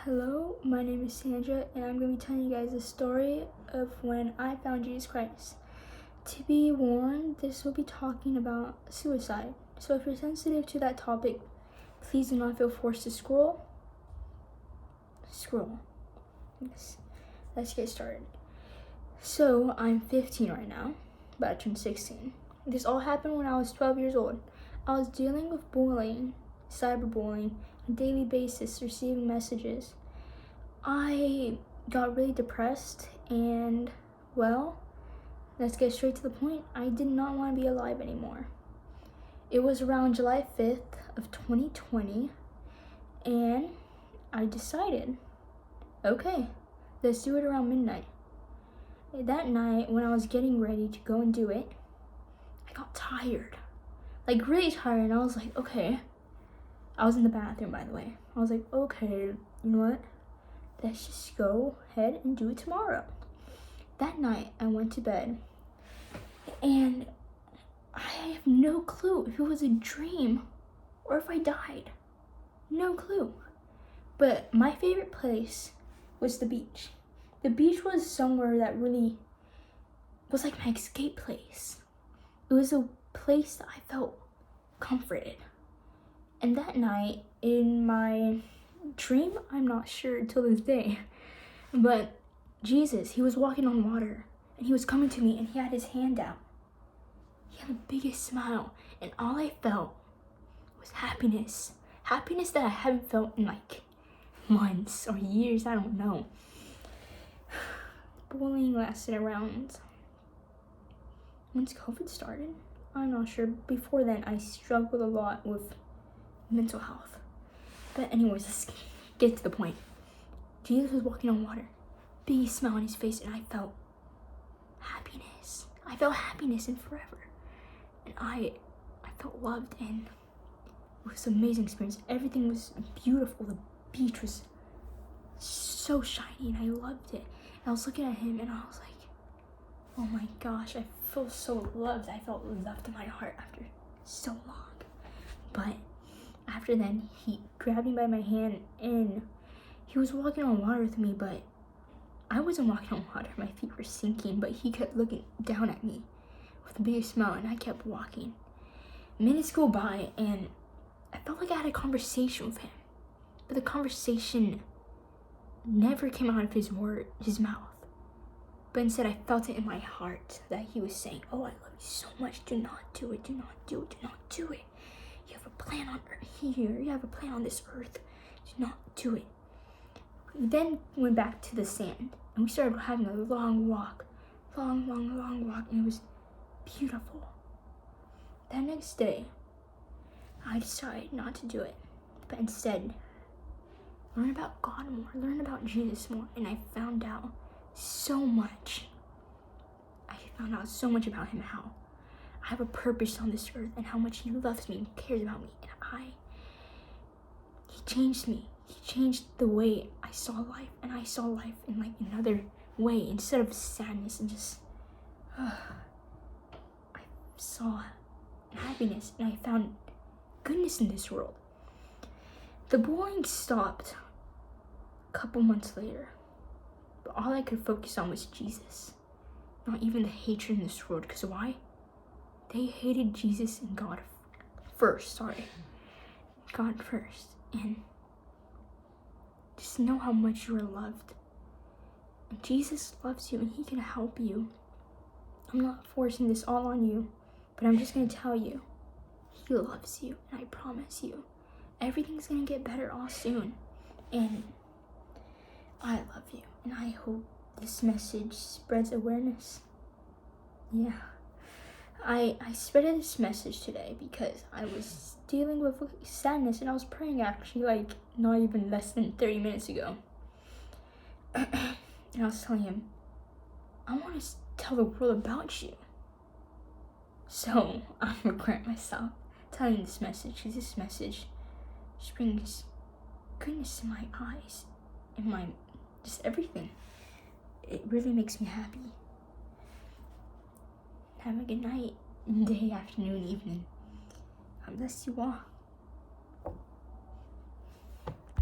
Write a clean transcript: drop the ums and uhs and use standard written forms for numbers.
Hello, my name is Sandra, and I'm going to be telling you guys the story of when I found Jesus Christ. To be warned, this will be talking about suicide. So if you're sensitive to that topic, please do not feel forced to scroll. Yes. Let's get started. So I'm 15 right now, about to turn 16. This all happened when I was 12 years old. I was dealing with bullying, cyberbullying, on a daily basis, receiving messages. I got really depressed and, well, let's get straight to the point. I did not want to be alive anymore. It was around July 5th of 2020, and I decided, okay, let's do it around midnight. That night, when I was getting ready to go and do it, I got tired, like really tired, and I was like, okay. I was in the bathroom, by the way. I was like, okay, you know what? Let's just go ahead and do it tomorrow. That night, I went to bed, and I have no clue if it was a dream or if I died. No clue. But my favorite place was the beach. The beach was somewhere that really was like my escape place. It was a place that I felt comforted. And that night, in my dream, I'm not sure till this day, but Jesus, he was walking on water, and he was coming to me, and he had his hand out. He had the biggest smile, and all I felt was happiness. Happiness that I haven't felt in like months or years, I don't know. Bullying lasted around, once COVID started, I'm not sure. Before then, I struggled a lot with mental health. But anyways, let's get to the point. Jesus was walking on water, big smile on his face, and I felt happiness. I felt happiness in forever. And I felt loved, and it was an amazing experience. Everything was beautiful. The beach was so shiny, and I loved it. And I was looking at him, and I was like, oh my gosh, I feel so loved. I felt loved in my heart after so long. But after then, he grabbed me by my hand, and he was walking on water with me, but I wasn't walking on water. My feet were sinking, but he kept looking down at me with a big smile, and I kept walking. Minutes go by, and I felt like I had a conversation with him, but the conversation never came out of his mouth. But instead, I felt it in my heart that he was saying, oh, I love you so much. Do not do it. Do not do it. Do not do it. You have a plan on earth here. You have a plan on this earth. Do not do it. We then went back to the sand, and we started having a long walk. Long walk, and it was beautiful. That next day, I decided not to do it, but instead, learn about God more, learn about Jesus more, and I found out so much. I found out so much about him, how I have a purpose on this earth, and how much he loves me and cares about me. And he changed me. He changed the way I saw life, and I saw life in like another way. Instead of sadness and just, I saw happiness, and I found goodness in this world. The bullying stopped a couple months later, but all I could focus on was Jesus, not even the hatred in this world. Because why? They hated Jesus and God first, God first. And just know how much you are loved. And Jesus loves you, and he can help you. I'm not forcing this all on you, but I'm just going to tell you, he loves you, and I promise you, everything's going to get better all soon. And I love you, and I hope this message spreads awareness. Yeah. I spread this message today because I was dealing with sadness, and I was praying actually like not even less than 30 minutes ago. And I was telling him, I want to tell the world about you. So I'm regretting myself telling this message, because this message just brings goodness in my eyes and my just everything. It really makes me happy. Have a good night, day, afternoon, evening. God bless you all.